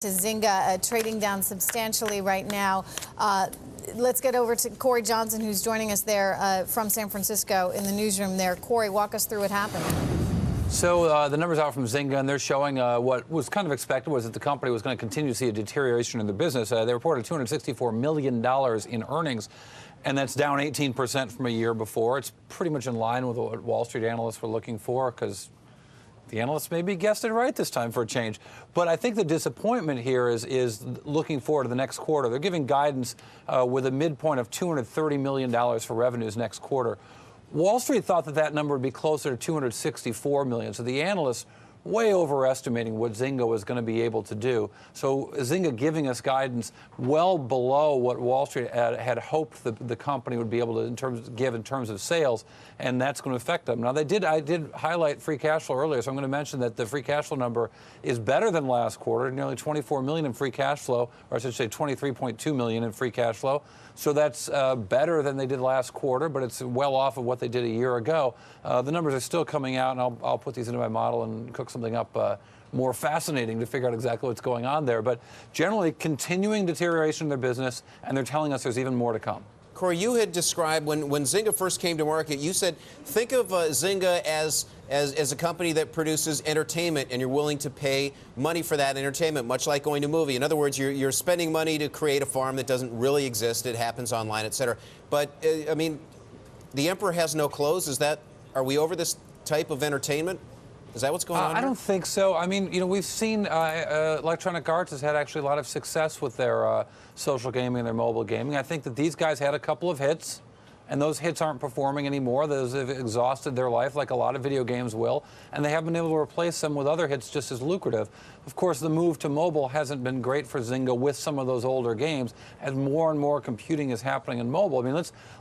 To Zynga trading down substantially right now. Let's get over to Corey Johnson, who's joining us there from San Francisco in the newsroom there. Corey, walk us through what happened. So the numbers out from Zynga, and they're showing what was kind of expected was that the company was going to continue to see a deterioration in their business. They reported $264 million in earnings, and that's down 18% from a year before. It's pretty much in line with what Wall Street analysts were looking for, because the analysts maybe guessed it right this time for a change. But I think the disappointment here is looking forward to the next quarter. They're giving guidance with a midpoint of $230 million for revenues next quarter. Wall Street thought that number would be closer to $264 million. So the analysts way overestimating what Zynga was going to be able to do. So Zynga giving us guidance well below what Wall Street had hoped the company would be able to give in terms of sales, and that's going to affect them. Now, I did highlight free cash flow earlier, so I'm going to mention that the free cash flow number is better than last quarter, nearly $24 million in free cash flow, or I should say $23.2 million in free cash flow. So that's better than they did last quarter, but it's well off of what they did a year ago. The numbers are still coming out, and I'll put these into my model and cook something up more fascinating to figure out exactly what's going on there. But generally, continuing deterioration in their business, and they're telling us there's even more to come. Corey, you had described when Zynga first came to market, you said, think of Zynga as a company that produces entertainment, and you're willing to pay money for that entertainment, much like going to a movie. In other words, you're spending money to create a farm that doesn't really exist. It happens online, et cetera. But, I mean, the emperor has no clothes. Are we over this type of entertainment? Is that what's going on? I don't think so. I mean, we've seen Electronic Arts has had actually a lot of success with their social gaming and their mobile gaming. I think that these guys had a couple of hits, and those hits aren't performing anymore. Those have exhausted their life, like a lot of video games will, and they haven't been able to replace them with other hits just as lucrative. Of course, the move to mobile hasn't been great for Zynga with some of those older games, as more and more computing is happening in mobile. I mean,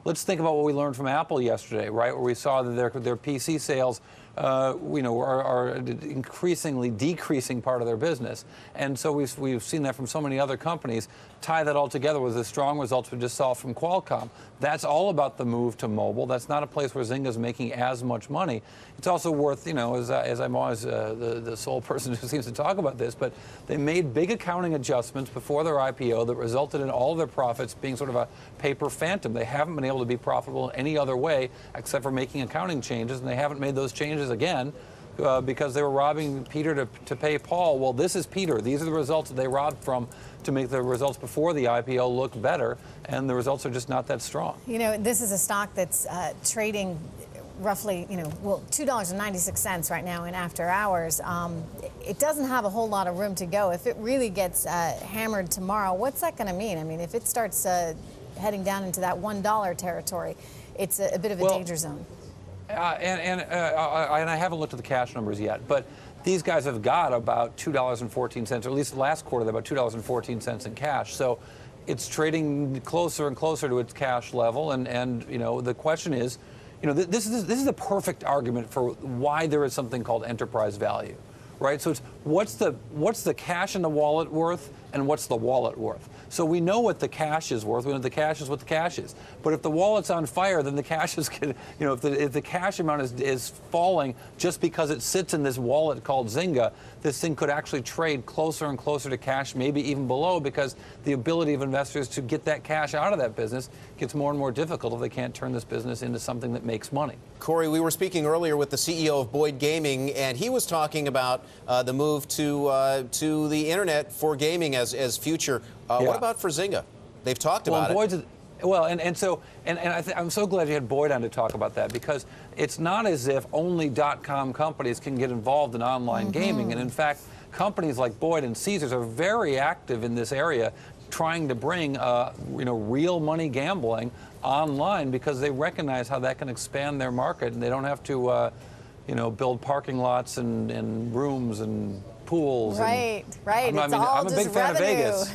let's think about what we learned from Apple yesterday, right, where we saw that their PC sales are increasingly decreasing part of their business. And so we've seen that from so many other companies. Tie that all together with the strong results we just saw from Qualcomm. That's all about the move to mobile. That's not a place where Zynga's making as much money. It's also worth, as I'm always the sole person who seems to talk about this, but they made big accounting adjustments before their IPO that resulted in all of their profits being sort of a paper phantom. They haven't been able to be profitable in any other way except for making accounting changes, and they haven't made those changes again because they were robbing Peter to pay Paul. Well, this is Peter. These are the results that they robbed from to make the results before the IPO look better, and the results are just not that strong. This is a stock that's trading roughly, $2.96 right now in after hours. It doesn't have a whole lot of room to go. If it really gets hammered tomorrow, what's that going to mean? I mean, if it starts heading down into that $1 territory, it's a bit of a danger zone. And I haven't looked at the cash numbers yet, but these guys have got about $2.14, or at least last quarter, about $2.14 in cash. So it's trading closer and closer to its cash level. And the question is, this is the perfect argument for why there is something called enterprise value, right? So it's what's the cash in the wallet worth, and what's the wallet worth? So we know what the cash is worth. We know the cash is what the cash is. But if the wallet's on fire, then the cash is, if the cash amount is falling just because it sits in this wallet called Zynga, this thing could actually trade closer and closer to cash, maybe even below, because the ability of investors to get that cash out of that business gets more and more difficult if they can't turn this business into something that makes money. Corey, we were speaking earlier with the CEO of Boyd Gaming, and he was talking about the move to the internet for gaming as future. What about for Zynga? They've talked about it. I'm so glad you had Boyd on to talk about that, because it's not as if only .com companies can get involved in online gaming. And in fact, companies like Boyd and Caesars are very active in this area, trying to bring real money gambling online, because they recognize how that can expand their market, and they don't have to build parking lots and rooms and pools. Right. I'm a big fan of Vegas.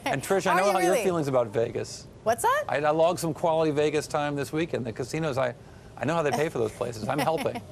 And Trish, I know how your feelings about Vegas. What's that? I logged some quality Vegas time this weekend. The casinos, I know how they pay for those places. I'm helping.